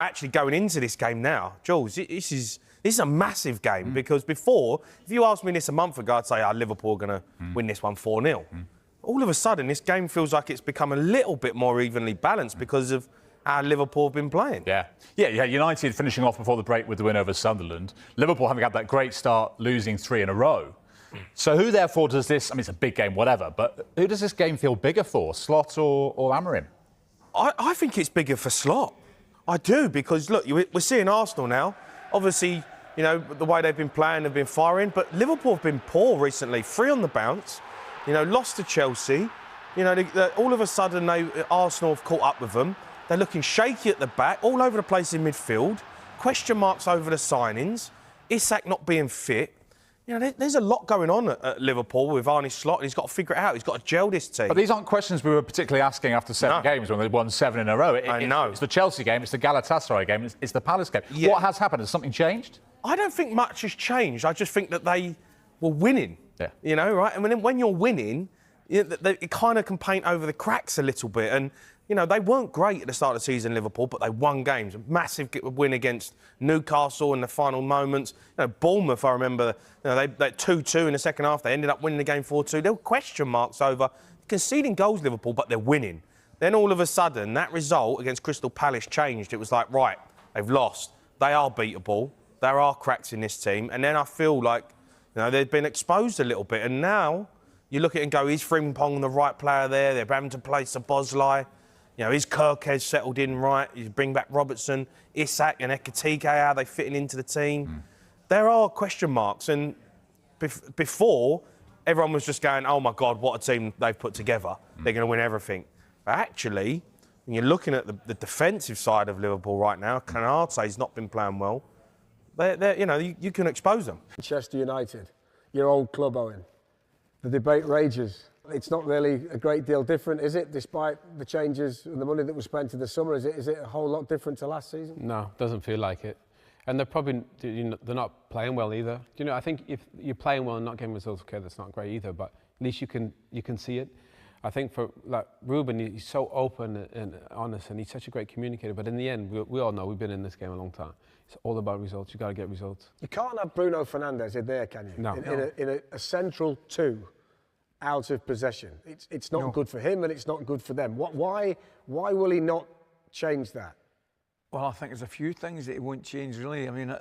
Actually, going into this game now, Jules, this is a massive game because before, if you asked me this a month ago, I'd say, Liverpool are going to win this one 4-0. All of a sudden, this game feels like it's become a little bit more evenly balanced because of how Liverpool have been playing. Yeah, United finishing off before the break with the win over Sunderland. Liverpool having had that great start, losing 3 in a row. So who, therefore, does this... I mean, it's a big game, whatever, but who does this game feel bigger for, Slot or Amorim? I think it's bigger for Slot. I do, because, look, we're seeing Arsenal now. Obviously, you know, the way they've been playing, they've been firing, but Liverpool have been poor recently. 3 on the bounce, you know, lost to Chelsea. You know, all of a sudden, Arsenal have caught up with them. They're looking shaky at the back, all over the place in midfield. Question marks over the signings. Isak not being fit. You know, there's a lot going on at Liverpool with Arne Slot, and he's got to figure it out. He's got to gel this team. But these aren't questions we were particularly asking after 7 games when they won 7 in a row. I know. It's the Chelsea game, it's the Galatasaray game, it's the Palace game. Yeah. What has happened? Has something changed? I don't think much has changed. I just think that they were winning. Yeah. You know, right? And when you're winning, it kind of can paint over the cracks a little bit. And, you know, they weren't great at the start of the season, Liverpool, but they won games. A massive win against Newcastle in the final moments. You know, Bournemouth, I remember, you know, they 2-2 in the second half. They ended up winning the game 4-2. There were question marks over conceding goals, Liverpool, but they're winning. Then all of a sudden, that result against Crystal Palace changed. It was like, right, they've lost. They are beatable. There are cracks in this team. And then I feel like, you know, they've been exposed a little bit. And now you look at it and go, is Frimpong the right player there? They're having to play Szoboszlai. You know, is Kirkez settled in right? You bring back Robertson, Isak and Ekitike, how are they fitting into the team? There are question marks. And before, everyone was just going, oh, my God, what a team they've put together. They're going to win everything. But actually, when you're looking at the defensive side of Liverpool right now, Konate's not been playing well. You know, you can expose them. Manchester United, your old club, Owen. The debate rages. It's not really a great deal different, is it? Despite the changes and the money that was spent in the summer, is it a whole lot different to last season? No, doesn't feel like it. And they're probably, they're not playing well either. You know, I think if you're playing well and not getting results, okay, that's not great either. But at least you can see it. I think for like Ruben, he's so open and honest, and he's such a great communicator. But in the end, we all know we've been in this game a long time. It's all about results. You got to get results. You can't have Bruno Fernandes in there, can you? No. In a central 2 out of possession. It's not good for him and it's not good for them. Why will he not change that? Well, I think there's a few things that he won't change, really. I mean,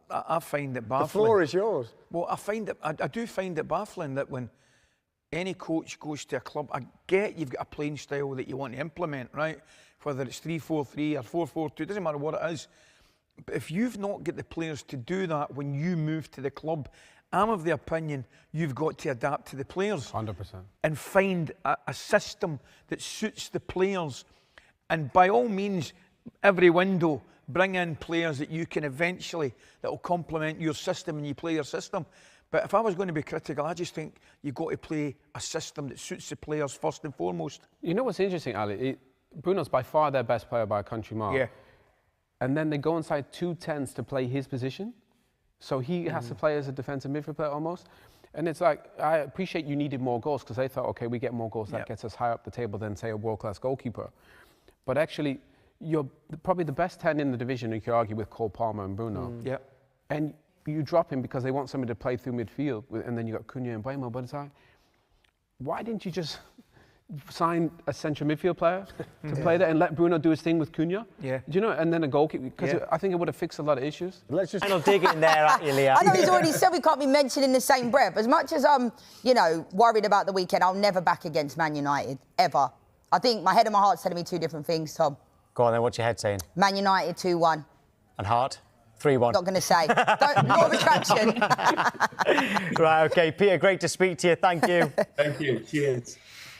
I find it baffling. The floor is yours. Well, I do find it baffling that when any coach goes to a club, I get you've got a playing style that you want to implement, right? Whether it's 3-4-3 or 4-4-2, doesn't matter what it is. But if you've not got the players to do that when you move to the club, I'm of the opinion you've got to adapt to the players. 100%. And find a system that suits the players. And by all means, every window, bring in players that you can eventually, that will complement your system and you play your system. But if I was going to be critical, I just think you've got to play a system that suits the players first and foremost. You know what's interesting, Ali? Bruno's by far their best player by a country mile. Yeah. And then they go inside 2 10s to play his position. So he has to play as a defensive midfield player almost. And it's like, I appreciate you needed more goals because they thought, OK, we get more goals, that gets us higher up the table than, say, a world-class goalkeeper. But actually, you're probably the best 10 in the division, you could argue, with Cole Palmer and Bruno. Yeah. And you drop him because they want somebody to play through midfield, and then you got Cunha and Buemo. But it's like, why didn't you just sign a central midfield player to play that and let Bruno do his thing with Cunha? Yeah. Do you know? And then a goalkeeper, because I think it would have fixed a lot of issues. Let's just dig in there at you, Leah. I know he's already said we can't be mentioned in the same breath. As much as I'm, you know, worried about the weekend, I'll never back against Man United, ever. I think my head and my heart's telling me 2 different things, Tom. Go on then, what's your head saying? Man United 2-1. And heart? 3-1. Not going to say. Law of attraction. Right, OK. Peter, great to speak to you. Thank you. Thank you. Cheers.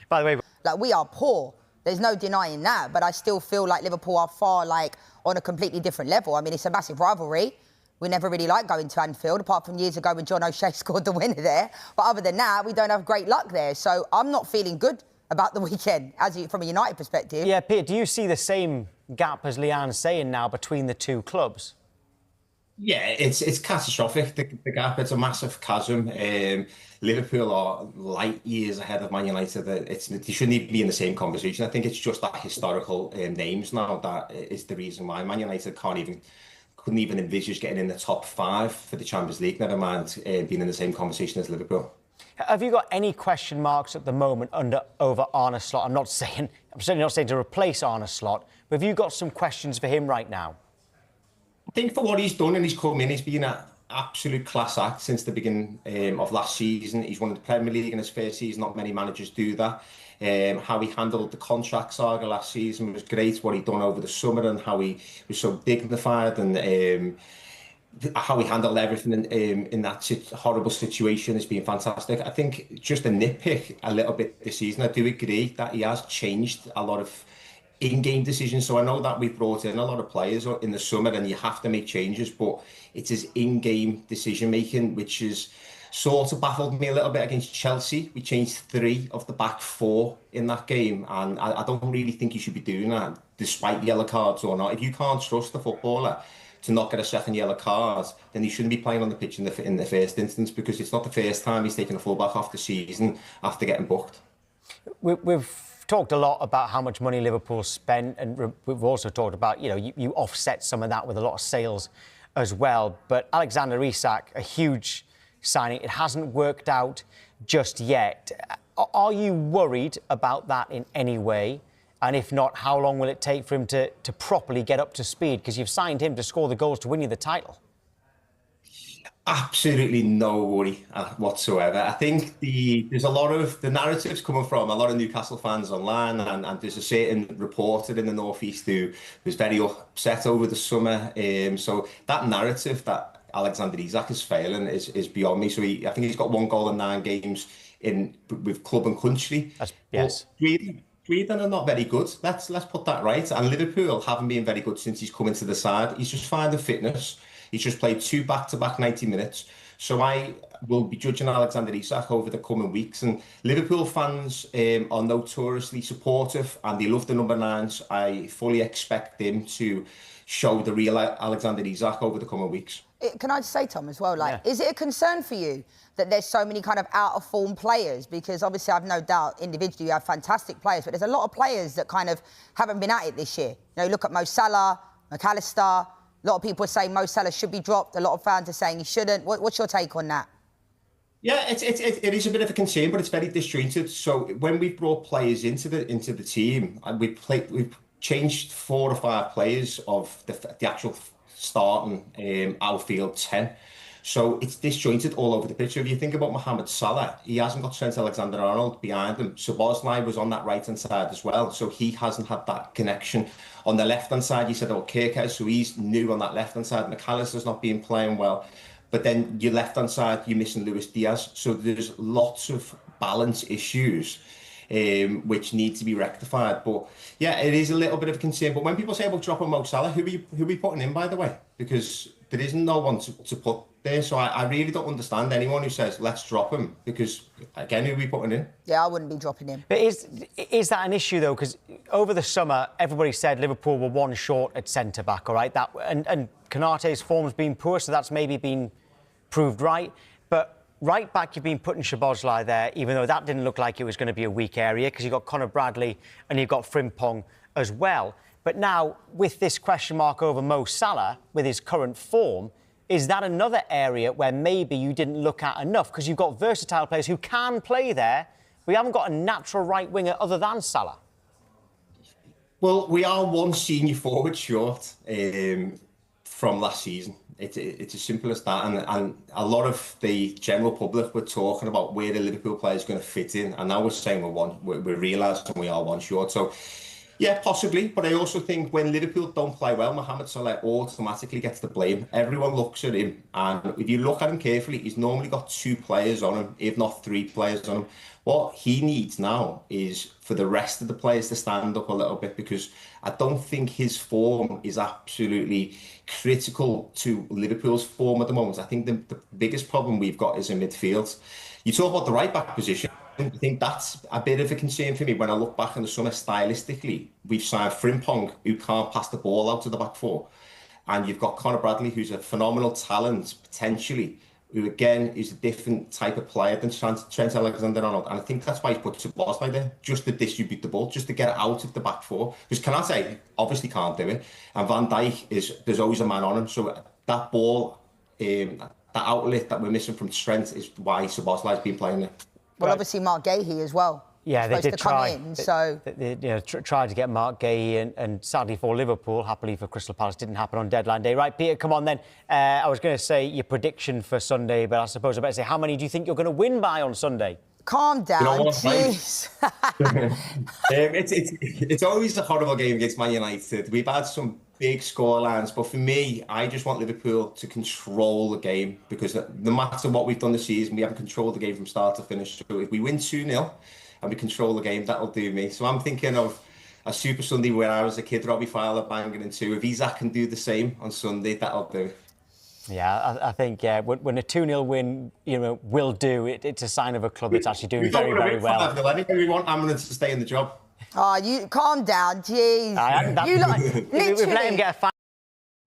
By the way... Like, we are poor. There's no denying that. But I still feel like Liverpool are far, like, on a completely different level. I mean, it's a massive rivalry. We never really like going to Anfield, apart from years ago when John O'Shea scored the winner there. But other than that, we don't have great luck there. So I'm not feeling good about the weekend, from a United perspective. Yeah, Peter, do you see the same gap as Leanne's saying now between the two clubs? Yeah, it's catastrophic. The gap, it's a massive chasm. Liverpool are light years ahead of Man United. They shouldn't even be in the same conversation. I think it's just that historical names now that is the reason why Man United couldn't even envisage getting in the top 5 for the Champions League. Never mind being in the same conversation as Liverpool. Have you got any question marks at the moment over Arne Slot? I'm certainly not saying to replace Arne Slot, but have you got some questions for him right now? I think for what he's done and he's come in, he's been an absolute class act since the beginning of last season. He's won the Premier League in his first season. Not many managers do that. How he handled the contract saga last season was great. What he'd done over the summer and how he was so dignified and how he handled everything in that horrible situation has been fantastic. I think just a nitpick a little bit this season. I do agree that he has changed a lot of in-game decisions. So I know that we've brought in a lot of players in the summer and you have to make changes, but it's his in-game decision-making, which has sort of baffled me a little bit against Chelsea. We changed 3 of the back 4 in that game, and I don't really think you should be doing that, despite yellow cards or not. If you can't trust the footballer to not get a second yellow card, then he shouldn't be playing on the pitch in the first instance, because it's not the first time he's taken a fullback off the season after getting booked. We've talked a lot about how much money Liverpool spent, and we've also talked about, you offset some of that with a lot of sales as well. But Alexander Isak, a huge signing. It hasn't worked out just yet. Are you worried about that in any way? And if not, how long will it take for him to properly get up to speed? Because you've signed him to score the goals to win you the title. Absolutely no worry whatsoever. I think there's a lot of the narratives coming from a lot of Newcastle fans online, and there's a certain reporter in the Northeast who was very upset over the summer. So that narrative that Alexander Isak is failing is beyond me. So I think he's got 1 goal in 9 games with club and country. Yes. Sweden are not very good. Let's put that right. And Liverpool haven't been very good since he's come into the side. He's just finding fitness. He's just played 2 back-to-back 90 minutes. So I will be judging Alexander Isak over the coming weeks. And Liverpool fans are notoriously supportive and they love the number 9s. I fully expect them to show the real Alexander Isak over the coming weeks. Can I just say, Tom, as well, is it a concern for you that there's so many kind of out-of-form players? Because obviously I've no doubt individually you have fantastic players, but there's a lot of players that kind of haven't been at it this year. Look at Mo Salah, McAllister. A lot of people are saying Mo Salah should be dropped. A lot of fans are saying he shouldn't. What's your take on that? Yeah, it is a bit of a concern, but it's very disjointed. So when we brought players into the team, and we've changed 4 or 5 players of the actual starting outfield 10. So it's disjointed all over the pitch. So if you think about Mohamed Salah, he hasn't got Trent Alexander-Arnold behind him. Szoboszlai was on that right-hand side as well, so he hasn't had that connection. On the left-hand side, you said, Kirkhouse, so he's new on that left-hand side. McAllister's not been playing well. But then your left-hand side, you're missing Luis Diaz. So there's lots of balance issues which need to be rectified. But yeah, it is a little bit of a concern. But when people say about dropping Mo Salah, who are we putting in, by the way? Because there isn't no one to put there. So I really don't understand anyone who says, let's drop him. Because, again, who are we putting in? Yeah, I wouldn't be dropping him. But is that an issue, though? Because over the summer, everybody said Liverpool were 1 short at centre-back, all right? And Konaté's form's been poor, so that's maybe been proved right. But right back, you've been putting Szoboszlai there, even though that didn't look like it was going to be a weak area, because you've got Conor Bradley and you've got Frimpong as well. But now, with this question mark over Mo Salah, with his current form, is that another area where maybe you didn't look at enough? Because you've got versatile players who can play there, but you haven't got a natural right winger other than Salah. Well, we are 1 senior forward short from last season. It's as simple as that. And a lot of the general public were talking about where the Liverpool player is going to fit in. And now we're saying we're realising we are 1 short. So, yeah, possibly. But I also think when Liverpool don't play well, Mohamed Salah automatically gets the blame. Everyone looks at him. And if you look at him carefully, he's normally got 2 players on him, if not 3 players on him. What he needs now is for the rest of the players to stand up a little bit, because I don't think his form is absolutely critical to Liverpool's form at the moment. I think the biggest problem we've got is in midfield. You talk about the right-back position. I think that's a bit of a concern for me when I look back in the summer stylistically. We've signed Frimpong, who can't pass the ball out to the back 4. And you've got Conor Bradley, who's a phenomenal talent, potentially, who again is a different type of player than Trent Alexander-Arnold. And I think that's why he's put Szoboszlai there, just to distribute the ball, just to get it out of the back four. Because Kanate obviously can't do it. And Van Dijk, there's always a man on him. So that ball, that outlet that we're missing from Trent is why Szoboszlai's been playing it. Well, obviously Mark Gahey as well. Yeah, they did try. They tried to get Mark Gahey, and sadly for Liverpool, happily for Crystal Palace, didn't happen on deadline day. Right, Peter, come on then. I was going to say your prediction for Sunday, but I suppose I better say, how many do you think you're going to win by on Sunday? Calm down, jeez. It's always a horrible game against Man United. We've had some big scorelines, but for me, I just want Liverpool to control the game, because no matter what we've done this season, we haven't controlled the game from start to finish. So if we win 2-0 and we control the game, that'll do me. So I'm thinking of a Super Sunday where I was a kid, Robbie Fowler banging in two. If Isak can do the same on Sunday, that'll do. Yeah, I think when a 2-0 win, will do, it's a sign of a club that's actually doing very, very well. We want Ambulance to stay in the job. Oh, you calm down, jeez. We've let him get a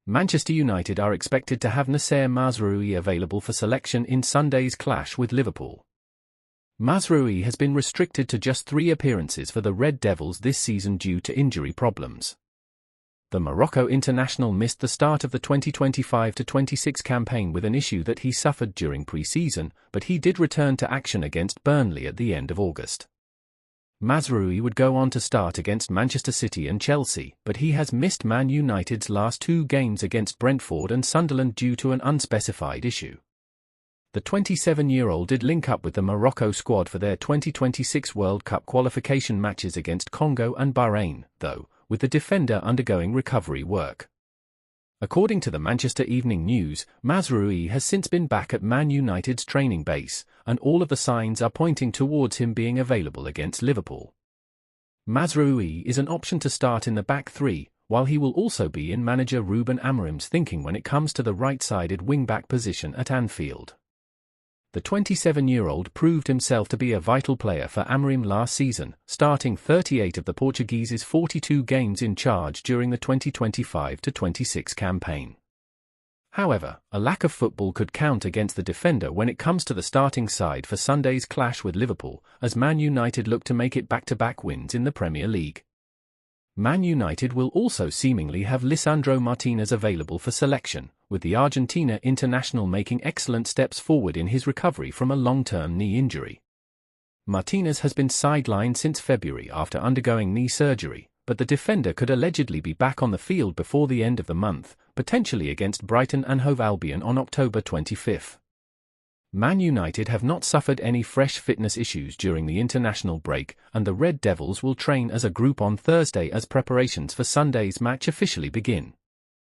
Manchester United are expected to have Nasser Mazraoui available for selection in Sunday's clash with Liverpool. Mazraoui has been restricted to just 3 appearances for the Red Devils this season due to injury problems. The Morocco international missed the start of the 2025-26 campaign with an issue that he suffered during pre-season, but he did return to action against Burnley at the end of August. Mazraoui would go on to start against Manchester City and Chelsea, but he has missed Man United's last 2 games against Brentford and Sunderland due to an unspecified issue. The 27-year-old did link up with the Morocco squad for their 2026 World Cup qualification matches against Congo and Bahrain, though, with the defender undergoing recovery work. According to the Manchester Evening News, Mazraoui has since been back at Man United's training base, and all of the signs are pointing towards him being available against Liverpool. Mazraoui is an option to start in the back 3, while he will also be in manager Ruben Amorim's thinking when it comes to the right-sided wing-back position at Anfield. The 27-year-old proved himself to be a vital player for Amorim last season, starting 38 of the Portuguese's 42 games in charge during the 2025-26 campaign. However, a lack of football could count against the defender when it comes to the starting side for Sunday's clash with Liverpool, as Man United look to make it back-to-back wins in the Premier League. Man United will also seemingly have Lisandro Martinez available for selection, with the Argentina international making excellent steps forward in his recovery from a long-term knee injury. Martinez has been sidelined since February after undergoing knee surgery, but the defender could allegedly be back on the field before the end of the month, potentially against Brighton and Hove Albion on October 25. Man United have not suffered any fresh fitness issues during the international break, and the Red Devils will train as a group on Thursday as preparations for Sunday's match officially begin.